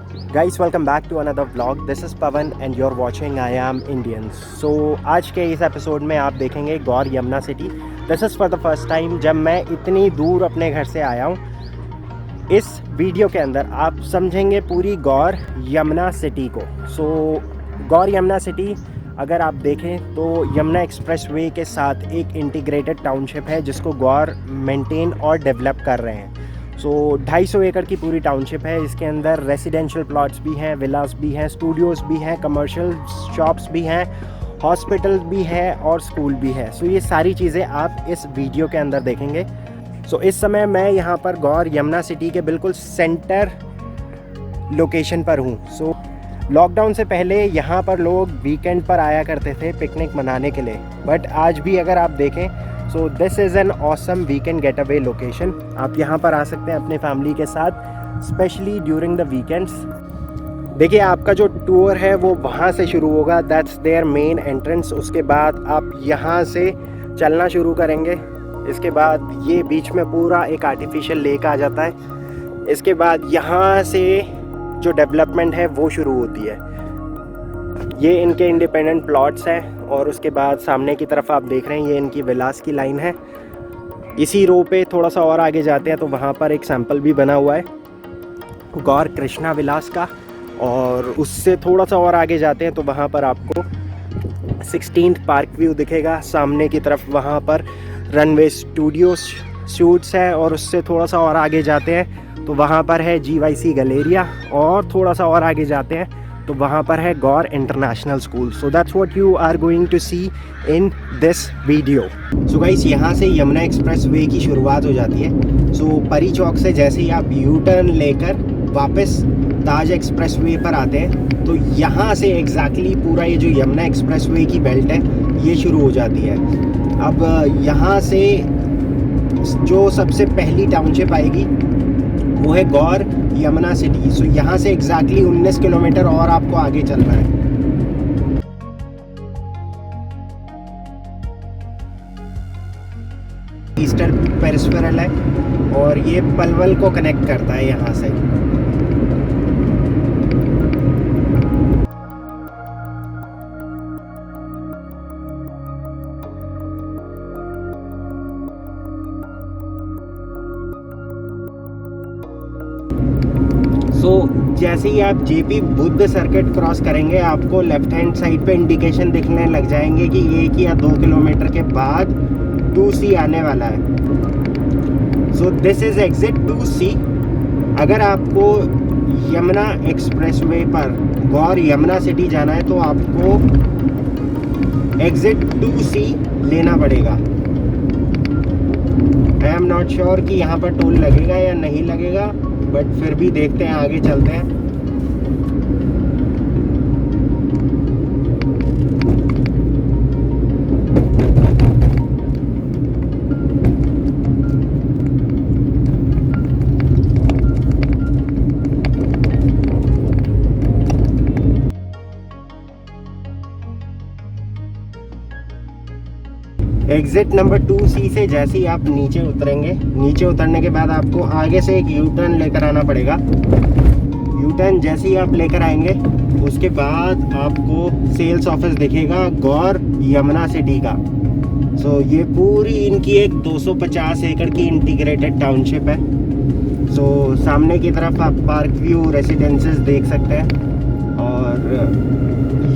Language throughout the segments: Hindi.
Guys welcome back to another vlog. This is Pawan and you are watching I am Indians. So आज के इस एपिसोड में आप देखेंगे Gaur Yamuna city. This is for the first time जब मैं इतनी दूर अपने घर से आया हूँ। इस वीडियो के अंदर आप समझेंगे पूरी गौर यमुना सिटी को। सो गौर यमुना सिटी अगर आप देखें तो यमुना एक्सप्रेस वे के साथ एक इंटीग्रेटेड टाउनशिप है जिसको गौर मेंटेन और डेवलप कर रहे हैं। सो 250 एकड़ की पूरी टाउनशिप है। इसके अंदर रेसिडेंशियल प्लॉट्स भी हैं, विलास भी हैं, स्टूडियोज़ भी हैं, कमर्शियल शॉप्स भी हैं, हॉस्पिटल भी है और स्कूल भी है। सो ये सारी चीज़ें आप इस वीडियो के अंदर देखेंगे। सो इस समय मैं यहाँ पर गौर यमुना सिटी के बिल्कुल सेंटर लोकेशन पर हूँ। सो लॉकडाउन से पहले यहाँ पर लोग वीकेंड पर आया करते थे पिकनिक मनाने के लिए, बट आज भी अगर आप देखें सो this is an awesome weekend get away location. आप यहाँ पर आ सकते हैं अपने फैमिली के साथ, स्पेशली ड्यूरिंग द वीकेंड्स। देखिए आपका जो टूर है वो वहाँ से शुरू होगा, दैट्स देयर मेन एंट्रेंस। उसके बाद आप यहाँ से चलना शुरू करेंगे। इसके बाद ये बीच में पूरा एक आर्टिफिशियल लेक आ जाता है। इसके बाद यहाँ से जो डेवलपमेंट है वो शुरू होती है। ये इनके इंडिपेंडेंट प्लॉट्स हैं और उसके बाद सामने की तरफ आप देख रहे हैं ये इनकी विलास की लाइन है। इसी रो पे थोड़ा सा और आगे जाते हैं तो वहाँ पर एक सैंपल भी बना हुआ है गौर कृष्णा विलास का। और उससे थोड़ा सा और आगे जाते हैं तो वहाँ पर आपको 16th पार्क व्यू दिखेगा। सामने की तरफ वहाँ पर रनवे स्टूडियो शूट्स है और उससे थोड़ा सा और आगे जाते हैं तो वहाँ पर है GYC गैलेरिया। और थोड़ा सा और आगे जाते हैं तो वहाँ पर है Gaur international school. So that's what you are going to see in this video. So guys यहाँ से यमुना एक्सप्रेस वे की शुरुआत हो जाती है। सो परी चौक से जैसे ही आप यू टर्न लेकर वापस ताज एक्सप्रेस वे पर आते हैं तो यहाँ से एग्जैक्टली पूरा ये जो यमुना एक्सप्रेस वे की बेल्ट है ये शुरू हो जाती है। अब यहाँ से जो सबसे पहली टाउनशिप आएगी वो है गौर यमुना सिटी। सो यहाँ से एग्जैक्टली 19 किलोमीटर और आपको आगे चलना है। ईस्टर्न पेरिफेरल है और ये पलवल को कनेक्ट करता है यहाँ से। जैसे ही आप JP बुद्ध सर्किट क्रॉस करेंगे आपको लेफ्ट हैंड साइड पे इंडिकेशन दिखने लग जाएंगे कि 1 या 2 किलोमीटर के बाद 2C आने वाला है। So this is exit 2C। अगर आपको यमुना एक्सप्रेसवे पर गौर यमुना सिटी जाना है तो आपको एग्जिट 2C लेना पड़ेगा। आई एम नॉट श्योर कि यहाँ पर टोल लगेगा या नहीं लगेगा, बट फिर भी देखते हैं, आगे चलते हैं। एग्जिट नंबर 2C से जैसे ही आप नीचे उतरेंगे, नीचे उतरने के बाद आपको आगे से एक यू टर्न लेकर आना पड़ेगा। यू टर्न जैसे ही आप लेकर आएंगे उसके बाद आपको सेल्स ऑफिस दिखेगा गौर यमुना सिटी का। सो ये पूरी इनकी एक 250 एकड़ की इंटीग्रेटेड टाउनशिप है। सो सामने की तरफ आप पार्क व्यू रेसिडेंसेस देख सकते हैं और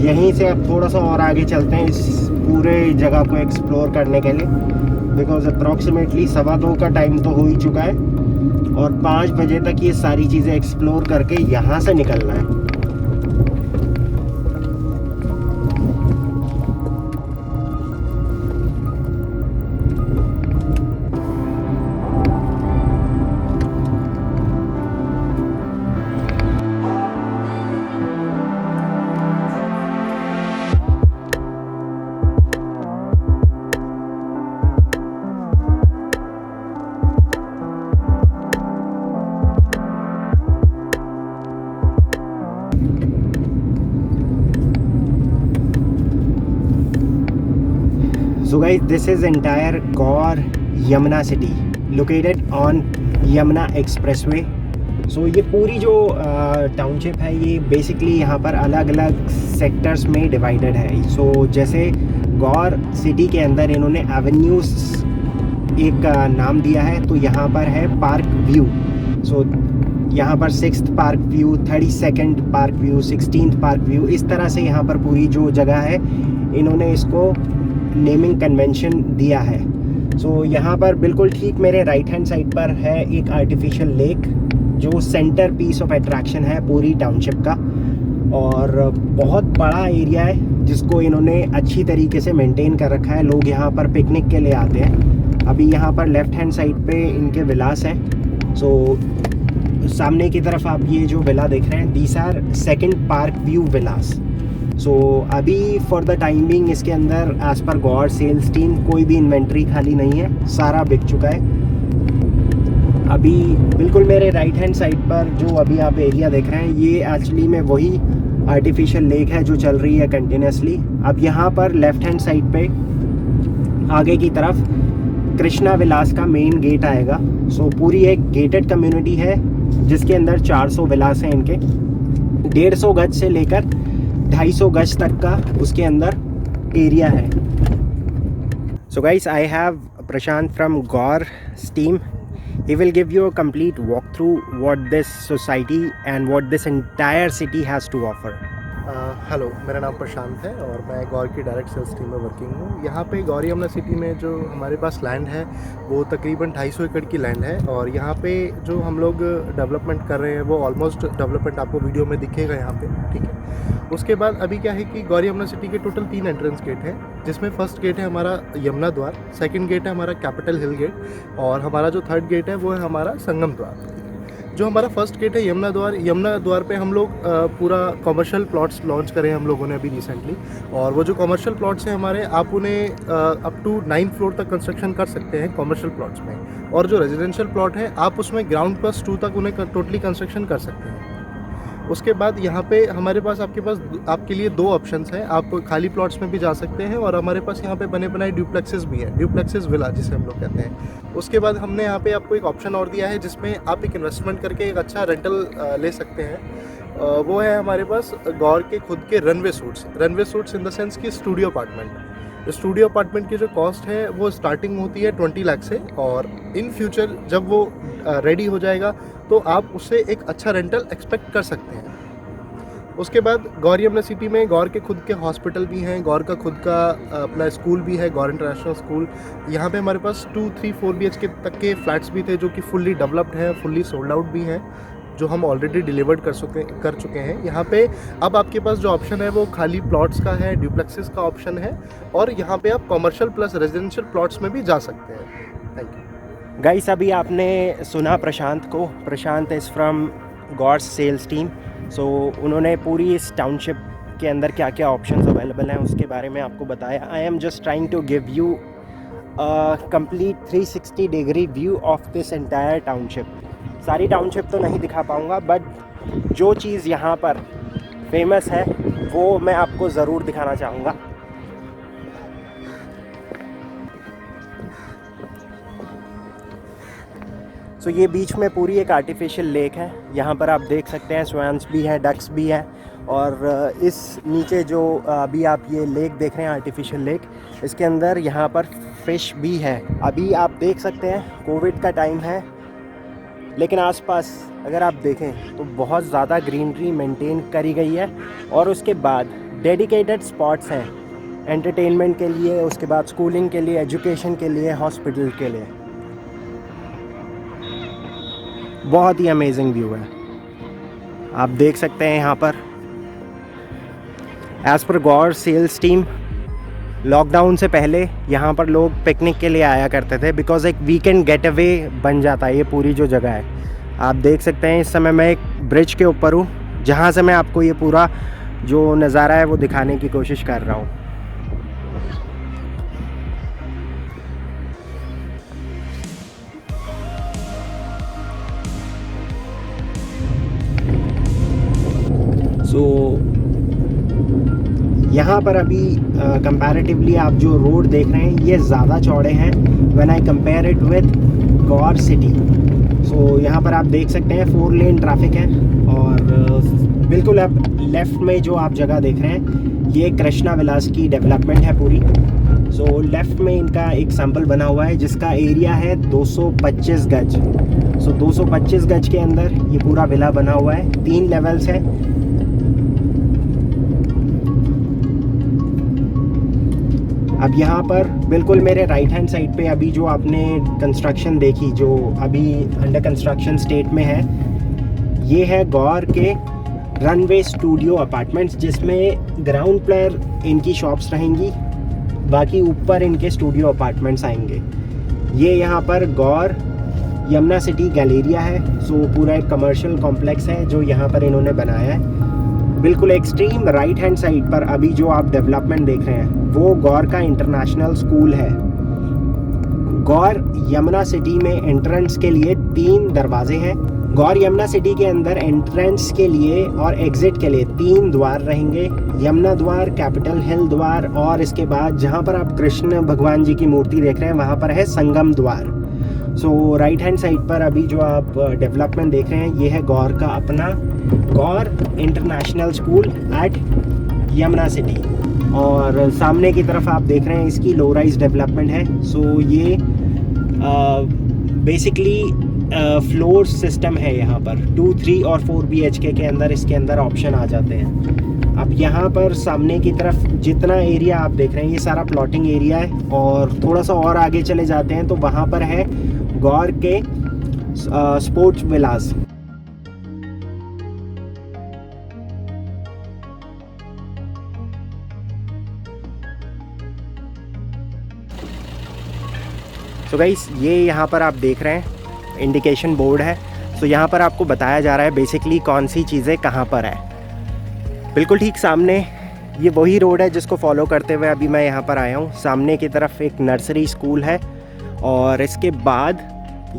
यहीं से अब थोड़ा सा और आगे चलते हैं इस पूरे जगह को एक्सप्लोर करने के लिए, बिकॉज अप्रॉक्सीमेटली 2:15 का टाइम तो हो ही चुका है और 5 बजे तक ये सारी चीज़ें एक्सप्लोर करके यहाँ से निकलना है। So guys, this is entire Gaur Yamuna city located on Yamuna Expressway. सो ये पूरी जो टाउनशिप है ये बेसिकली यहाँ पर अलग अलग सेक्टर्स में डिवाइडेड है। सो जैसे गौर सिटी के अंदर इन्होंने एवेन्यूज़ एक नाम दिया है, तो यहाँ पर है पार्क व्यू। सो यहाँ पर 6th park view, 32nd park view, 16th park view, इस तरह से यहाँ पर पूरी जो जगह है इन्होंने इसको नेमिंग कन्वेंशन दिया है। सो यहाँ पर बिल्कुल ठीक मेरे राइट हैंड साइड पर है एक आर्टिफिशियल लेक जो सेंटर पीस ऑफ अट्रैक्शन है पूरी टाउनशिप का, और बहुत बड़ा एरिया है जिसको इन्होंने अच्छी तरीके से मेंटेन कर रखा है। लोग यहाँ पर पिकनिक के लिए आते हैं। अभी यहाँ पर लेफ़्ट हैंड साइड पे इनके विलास हैं। सो सामने की तरफ आप ये जो विला देख रहे हैं, these are 2nd park view villas. So अभी फॉर द टाइम बिंग इसके अंदर एज़ पर गौर सेल्स टीम कोई भी इन्वेंट्री खाली नहीं है, सारा बिक चुका है। अभी बिल्कुल मेरे राइट हैंड साइड पर जो अभी आप एरिया देख रहे हैं ये एक्चुअली में वही आर्टिफिशियल लेक है जो चल रही है कंटिन्यूसली। अब यहाँ पर लेफ़्ट हैंड साइड पे आगे की तरफ कृष्णा विलास का मेन गेट आएगा। सो पूरी एक गेटेड कम्युनिटी है जिसके अंदर 400 विलास हैं इनके। 150 गज से लेकर 250 गज तक का उसके अंदर एरिया है। So guys, I have Prashant from Gaur team. He will give you a complete walkthrough what this society and what this entire city has to offer. Hello, मेरा नाम प्रशांत है और मैं गौर की डायरेक्ट सेल्स टीम में वर्किंग हूँ। यहाँ पे गौर यमुना सिटी में जो हमारे पास लैंड है वो तकरीबन 250 एकड़ की लैंड है, और यहाँ पे जो हम लोग डेवलपमेंट कर रहे हैं वो ऑलमोस्ट डेवलपमेंट आपको वीडियो में दिखेगा यहाँ पे, ठीक है। उसके बाद अभी क्या है कि गौर यमुना सिटी के टोटल 3 एंट्रेंस गेट हैं, जिसमें फर्स्ट गेट है हमारा यमुना द्वार, सेकंड गेट है हमारा कैपिटल हिल गेट, और हमारा जो थर्ड गेट है वो है हमारा संगम द्वार। जो हमारा फर्स्ट गेट है यमुना द्वार पे हम लोग पूरा कमर्शियल प्लॉट्स लॉन्च करे हैं हम लोगों ने अभी रिसेंटली, और वो जो कमर्शियल प्लॉट्स हैं हमारे, आप उन्हें अप टू 9th फ्लोर तक कंस्ट्रक्शन कर सकते हैं कमर्शियल प्लॉट्स में, और जो रेजिडेंशियल प्लॉट है आप उसमें ग्राउंड +2 तक उन्हें टोटली कंस्ट्रक्शन कर सकते हैं। उसके बाद यहाँ पे हमारे पास आपके लिए 2 ऑप्शंस हैं, आप खाली प्लॉट्स में भी जा सकते हैं, और हमारे पास यहाँ पे बने बनाए ड्यूप्लेक्सेस भी हैं, ड्यूप्लेक्सेस विला जिसे हम लोग कहते हैं। उसके बाद हमने यहाँ पे आपको एक ऑप्शन और दिया है जिसमें आप एक इन्वेस्टमेंट करके एक अच्छा रेंटल ले सकते हैं। वो है हमारे पास गौर के खुद के runway suits in the sense कि स्टूडियो अपार्टमेंट। स्टूडियो अपार्टमेंट की जो कॉस्ट है वो स्टार्टिंग होती है 20 लाख से, और इन फ्यूचर जब वो रेडी हो जाएगा तो आप उससे एक अच्छा रेंटल एक्सपेक्ट कर सकते हैं। उसके बाद गौर यमुना सिटी में गौर के खुद के हॉस्पिटल भी हैं, गौर का खुद का अपना स्कूल भी है, गौर इंटरनेशनल स्कूल। यहाँ पे हमारे पास 2, 3, 4 BHK तक के फ्लैट्स भी थे जो कि फुल्ली डेवलप्ड हैं, फुल्ली सोल्ड आउट भी हैं, जो हम ऑलरेडी डिलीवर्ड कर चुके हैं। यहाँ पे अब आपके पास जो ऑप्शन है वो खाली प्लॉट्स का है, ड्यूप्लेक्सेस का ऑप्शन है, और यहाँ पे आप कमर्शियल प्लस रेजिडेंशियल प्लॉट्स में भी जा सकते हैं। थैंक यू गाइस, अभी आपने सुना प्रशांत को। Prashant is from Gaur sales team. So उन्होंने पूरी इस टाउनशिप के अंदर क्या क्या ऑप्शंस अवेलेबल हैं उसके बारे में आपको बताया। I am just trying to give you complete 360 degree view of this entire township. सारी टाउनशिप तो नहीं दिखा पाऊँगा, बट जो चीज़ यहाँ पर फेमस है वो मैं आपको ज़रूर दिखाना चाहूँगा। सो ये बीच में पूरी एक आर्टिफिशियल लेक है। यहाँ पर आप देख सकते हैं स्वैन्स भी हैं, डक्स भी हैं, और इस नीचे जो अभी आप ये लेक देख रहे हैं आर्टिफिशियल लेक, इसके अंदर यहाँ पर फ़िश भी है। अभी आप देख सकते हैं कोविड का टाइम है, लेकिन आसपास अगर आप देखें तो बहुत ज़्यादा ग्रीनरी मेंटेन करी गई है, और उसके बाद डेडिकेटेड स्पॉट्स हैं एंटरटेनमेंट के लिए, उसके बाद स्कूलिंग के लिए, एजुकेशन के लिए, हॉस्पिटल के लिए। बहुत ही अमेजिंग व्यू है, आप देख सकते हैं यहाँ पर। एज़ पर गौर सेल्स टीम, लॉकडाउन से पहले यहाँ पर लोग पिकनिक के लिए आया करते थे, बिकॉज़ एक वीकेंड गेट अवे बन जाता है ये पूरी जो जगह है। आप देख सकते हैं इस समय मैं एक ब्रिज के ऊपर हूँ, जहाँ से मैं आपको ये पूरा जो नज़ारा है वो दिखाने की कोशिश कर रहा हूँ। सो यहाँ पर अभी कंपैरेटिवली आप जो रोड देख रहे हैं ये ज़्यादा चौड़े हैं when I compare it with Gaur city. So यहाँ पर आप देख सकते हैं 4 लेन ट्रैफिक है और बिल्कुल अब लेफ़्ट में जो आप जगह देख रहे हैं ये कृष्णा विलास की डेवलपमेंट है पूरी। सो लेफ़्ट में इनका एक सैंपल बना हुआ है जिसका एरिया है 225 गज। सो 225 गज के अंदर ये पूरा विला बना हुआ है, 3 लेवल्स है। अब यहाँ पर बिल्कुल मेरे राइट हैंड साइड पे अभी जो आपने कंस्ट्रक्शन देखी जो अभी अंडर कंस्ट्रक्शन स्टेट में है, ये है गौर के रनवे स्टूडियो अपार्टमेंट्स, जिसमें ग्राउंड फ्लोर इनकी शॉप्स रहेंगी, बाकी ऊपर इनके स्टूडियो अपार्टमेंट्स आएंगे। ये यहाँ पर गौर यमुना सिटी गैलेरिया है। सो पूरा एक कमर्शियल कॉम्प्लेक्स है जो यहाँ पर इन्होंने बनाया है। बिल्कुल एक्सट्रीम राइट हैंड साइड पर अभी जो आप डेवलपमेंट देख रहे हैं वो गौर का इंटरनेशनल स्कूल है। गौर यमुना सिटी में एंट्रेंस के लिए 3 दरवाजे हैं। गौर यमुना सिटी के अंदर एंट्रेंस के लिए और एग्जिट के लिए 3 द्वार रहेंगे, यमुना द्वार, कैपिटल हिल द्वार और इसके बाद जहाँ पर आप कृष्ण भगवान जी की मूर्ति देख रहे हैं वहाँ पर है संगम द्वार। सो राइट हैंड साइड पर अभी जो आप डेवलपमेंट देख रहे हैं ये है गौर का अपना Gaur international school at Yamuna city. और सामने की तरफ आप देख रहे हैं इसकी लो राइज डेवलपमेंट है। सो ये बेसिकली फ्लोर सिस्टम है। यहाँ पर 2, 3 और 4 BHK के अंदर इसके अंदर ऑप्शन आ जाते हैं। अब यहाँ पर सामने की तरफ जितना एरिया आप देख रहे हैं ये सारा प्लॉटिंग एरिया है और थोड़ा सा और आगे चले जाते हैं तो वहाँ पर है गौर के स्पोर्ट्स विलास। तो गाइस ये यहाँ पर आप देख रहे हैं इंडिकेशन बोर्ड है। सो यहाँ पर आपको बताया जा रहा है बेसिकली कौन सी चीज़ें कहाँ पर है। बिल्कुल ठीक सामने ये वही रोड है जिसको फॉलो करते हुए अभी मैं यहाँ पर आया हूँ। सामने की तरफ एक नर्सरी स्कूल है और इसके बाद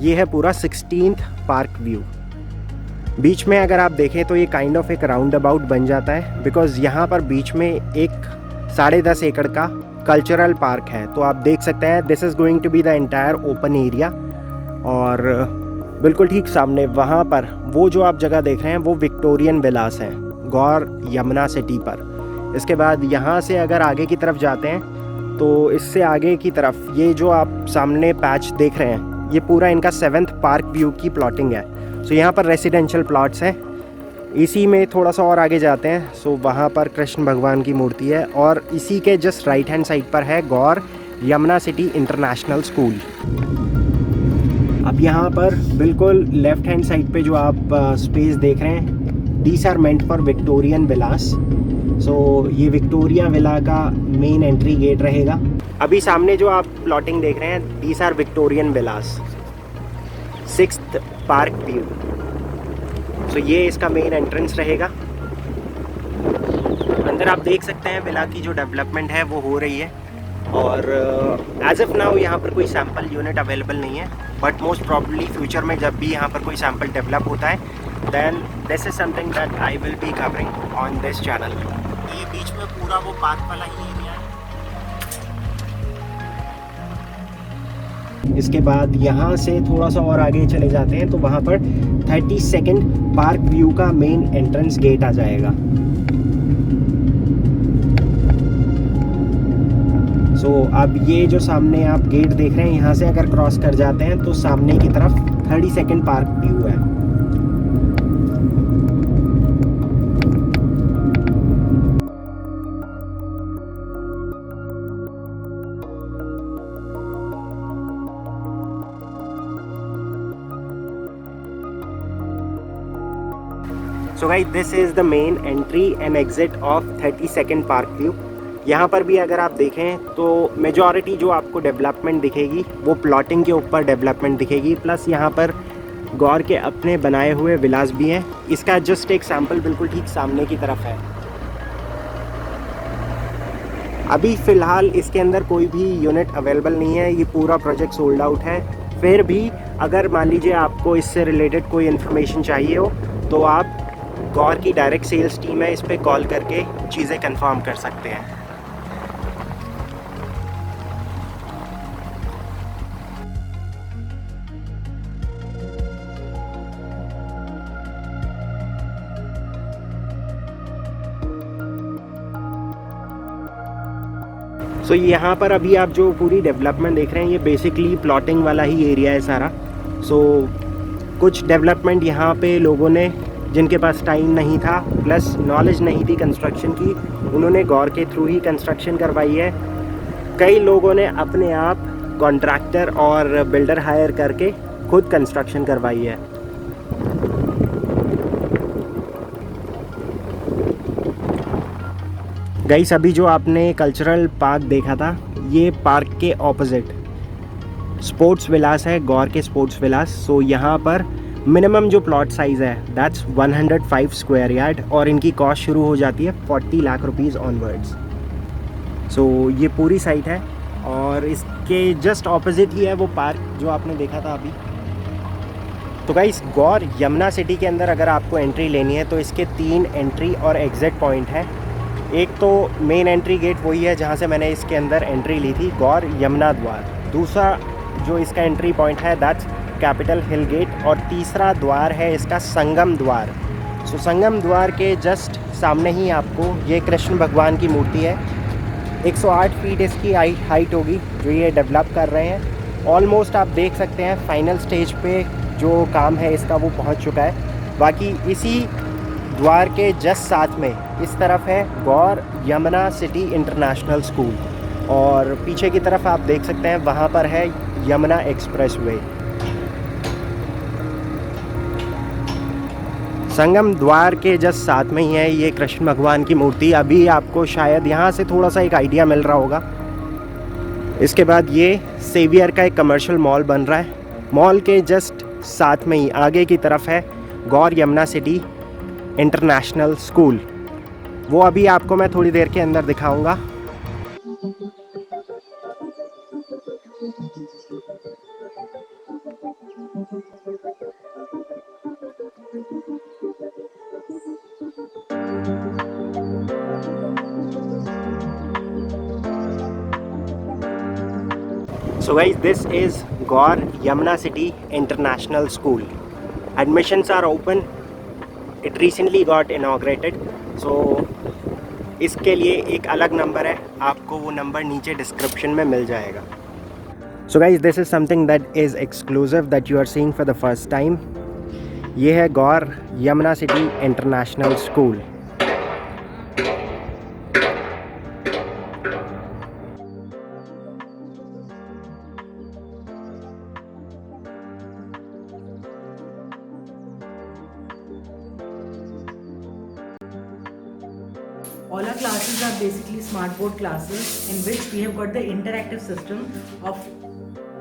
ये है पूरा 16th पार्क व्यू। बीच में अगर आप देखें तो ये काइंड ऑफ एक राउंड अबाउट बन जाता है बिकॉज़ यहाँ पर बीच में एक 10.5 एकड़ का कल्चरल पार्क है। तो आप देख सकते हैं this is going to be the entire open area. और बिल्कुल ठीक सामने वहाँ पर वो जो आप जगह देख रहे हैं वो विक्टोरियन विलास है गौर यमुना सिटी पर। इसके बाद यहाँ से अगर आगे की तरफ जाते हैं तो इससे आगे की तरफ ये जो आप सामने पैच देख रहे हैं ये पूरा इनका 7th पार्क व्यू की प्लॉटिंग है। सो यहाँ पर रेसिडेंशियल प्लॉट्स हैं। इसी में थोड़ा सा और आगे जाते हैं सो वहाँ पर कृष्ण भगवान की मूर्ति है और इसी के जस्ट राइट हैंड साइड पर है Gaur Yamuna city international school. अब यहाँ पर बिल्कुल लेफ्ट हैंड साइड पे जो आप स्पेस देख रहे हैं these are meant for Victorian villas. So ये विक्टोरिया विला का मेन एंट्री गेट रहेगा। अभी सामने जो आप प्लॉटिंग देख रहे हैं these are Victorian villas 6th park view. So ये इसका मेन एंट्रेंस रहेगा। अंदर आप देख सकते हैं विला की जो डेवलपमेंट है वो हो रही है और एज ऑफ नाउ यहाँ पर कोई सैम्पल यूनिट अवेलेबल नहीं है, बट मोस्ट प्रॉब्ली फ्यूचर में जब भी यहाँ पर कोई सैम्पल डेवलप होता है then this is something that I will be covering on this channel. ये बीच में पूरा वो पार्क वाला ही एरिया है। इसके बाद यहाँ से थोड़ा सा और आगे चले जाते हैं तो वहाँ पर 32nd पार्क व्यू का मेन एंट्रेंस गेट आ जाएगा। सो अब ये जो सामने आप गेट देख रहे हैं यहाँ से अगर क्रॉस कर जाते हैं तो सामने की तरफ 32nd पार्क व्यू है। So guys this is the main entry and exit of 32nd park view. यहाँ पर भी अगर आप देखें तो मेजॉरिटी जो आपको डेवलपमेंट दिखेगी वो प्लॉटिंग के ऊपर डेवलपमेंट दिखेगी, प्लस यहाँ पर गौर के अपने बनाए हुए विलास भी हैं। इसका जस्ट एक सैंपल बिल्कुल ठीक सामने की तरफ है। अभी फ़िलहाल इसके अंदर कोई भी यूनिट अवेलेबल नहीं है, ये पूरा प्रोजेक्ट सोल्ड आउट है। फिर भी अगर मान लीजिए आपको इससे रिलेटेड कोई इन्फॉर्मेशन चाहिए हो तो आप गौर की डायरेक्ट सेल्स टीम है, इस पर कॉल करके चीज़ें कंफर्म कर सकते हैं। सो यहाँ पर अभी आप जो पूरी डेवलपमेंट देख रहे हैं ये बेसिकली प्लॉटिंग वाला ही एरिया है सारा। सो कुछ डेवलपमेंट यहाँ पे लोगों ने, जिनके पास टाइम नहीं था प्लस नॉलेज नहीं थी कंस्ट्रक्शन की, उन्होंने गौर के थ्रू ही कंस्ट्रक्शन करवाई है। कई लोगों ने अपने आप कॉन्ट्रैक्टर और बिल्डर हायर करके खुद कंस्ट्रक्शन करवाई है। गाइस अभी जो आपने कल्चरल पार्क देखा था, ये पार्क के ऑपोजिट स्पोर्ट्स विलास है, गौर के स्पोर्ट्स विलास। सो यहाँ पर मिनिमम जो प्लॉट साइज़ है दैट्स 105 स्क्वायर यार्ड और इनकी कॉस्ट शुरू हो जाती है 40 लाख रुपीज़ ऑनवर्ड्स। सो ये पूरी साइट है और इसके जस्ट ऑपोजिट ही है वो पार्क जो आपने देखा था अभी। तो गाइस गौर यमुना सिटी के अंदर अगर आपको एंट्री लेनी है तो इसके 3 एंट्री और एग्ज़िट पॉइंट हैं। एक तो मेन एंट्री गेट वही है जहाँ से मैंने इसके अंदर एंट्री ली थी, गौर यमुना द्वार। दूसरा जो इसका एंट्री पॉइंट है दैट्स कैपिटल हिल गेट और तीसरा द्वार है इसका संगम द्वार। सो संगम द्वार के जस्ट सामने ही आपको ये कृष्ण भगवान की मूर्ति है। 108 फीट इसकी हाइट होगी जो ये डेवलप कर रहे हैं। ऑलमोस्ट आप देख सकते हैं फाइनल स्टेज पे जो काम है इसका वो पहुंच चुका है। बाकी इसी द्वार के जस्ट साथ में इस तरफ है Gaur Yamuna city international school और पीछे की तरफ आप देख सकते हैं वहाँ पर है यमुना एक्सप्रेसवे। संगम द्वार के जस्ट साथ में ही है ये कृष्ण भगवान की मूर्ति। अभी आपको शायद यहाँ से थोड़ा सा एक आइडिया मिल रहा होगा। इसके बाद ये सेवियर का एक कमर्शियल मॉल बन रहा है। मॉल के जस्ट साथ में ही आगे की तरफ है Gaur Yamuna city international school. वो अभी आपको मैं थोड़ी देर के अंदर दिखाऊंगा। So guys, this is Gaur Yamuna City International School. Admissions are open. It recently got inaugurated. So इसके लिए एक अलग नंबर है, आपको वो नंबर नीचे डिस्क्रिप्शन में मिल जाएगा। So guys, this is something that is exclusive that you are seeing for the first time. ये है Gaur Yamuna city international school. All our classes are basically smart board classes in which we have got the interactive system of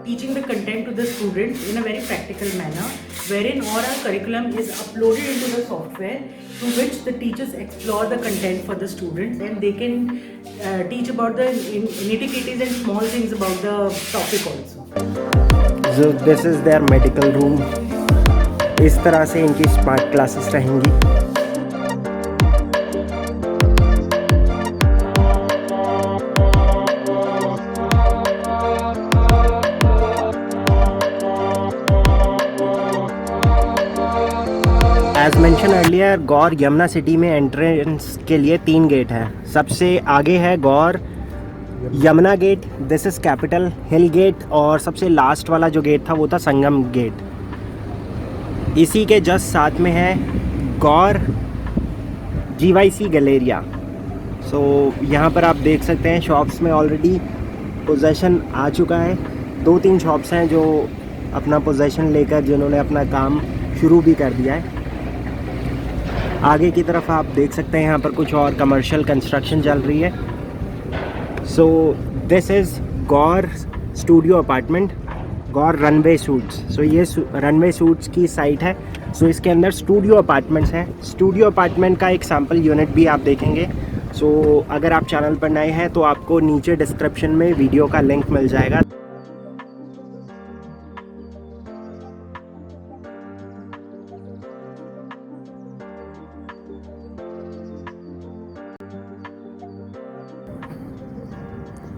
teaching the content to the students in a very practical manner, wherein all our curriculum is uploaded into the software through which the teachers explore the content for the students and they can teach about the nitty-gritties and small things about the topic also. So this is their medical room. इस तरह से इनकी स्मार्ट क्लासेस रहेंगी। As mention earlier Gaur Yamuna city में एंट्रेंस के लिए 3 गेट हैं। सबसे आगे है Gaur Yamuna gate, this is capital hill gate और सबसे लास्ट वाला जो गेट था वो था संगम गेट। इसी के जस्ट साथ में है गौर GYC गैलेरिया। सो यहाँ पर आप देख सकते हैं शॉप्स में ऑलरेडी पोजेसन आ चुका है। 2-3 शॉप्स हैं जो अपना पोजेसन लेकर जिन्होंने अपना काम शुरू भी कर दिया है। आगे की तरफ आप देख सकते हैं यहाँ पर कुछ और कमर्शियल कंस्ट्रक्शन चल रही है। So this is Gaur studio apartment, Gaur runway suites. So ये रनवे सूट्स की साइट है। सो इसके अंदर स्टूडियो अपार्टमेंट्स हैं। स्टूडियो अपार्टमेंट का एक सैम्पल यूनिट भी आप देखेंगे। सो अगर आप चैनल पर नए हैं तो आपको नीचे डिस्क्रिप्शन में वीडियो का लिंक मिल जाएगा।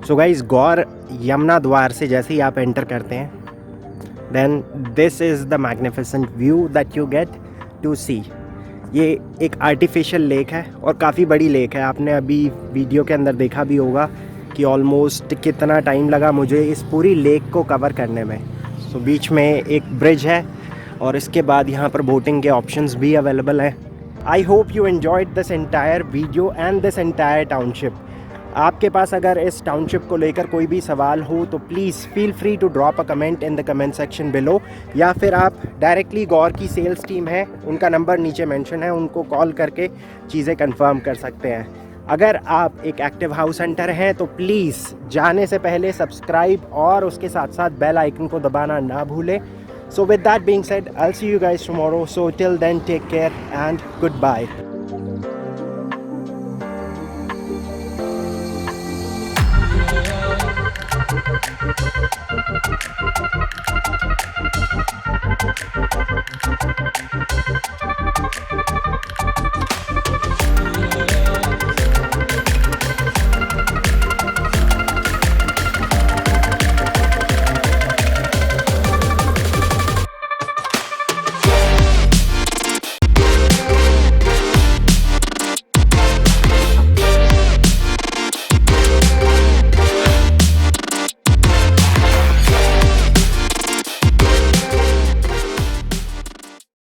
सो गाइज गौर यमुना द्वार से जैसे ही आप एंटर करते हैं then this is the magnificent view that you get to see. ये एक आर्टिफिशियल लेक है और काफ़ी बड़ी लेक है। आपने अभी वीडियो के अंदर देखा भी होगा कि ऑलमोस्ट कितना टाइम लगा मुझे इस पूरी लेक को कवर करने में। सो बीच में एक ब्रिज है और इसके बाद यहाँ पर बोटिंग के ऑप्शंस भी अवेलेबल हैं। I hope you enjoyed this entire video and this entire township. आपके पास अगर इस टाउनशिप को लेकर कोई भी सवाल हो तो please feel free to drop a comment in the comment section below, या फिर आप डायरेक्टली गौर की सेल्स टीम है, उनका नंबर नीचे मेंशन है, उनको कॉल करके चीज़ें कंफर्म कर सकते हैं। अगर आप एक एक्टिव हाउस हंटर हैं तो प्लीज़ जाने से पहले सब्सक्राइब और उसके साथ साथ बेल आइकन को दबाना ना भूलें। So with that being said, I will see you guys tomorrow. So till then, take care and good bye.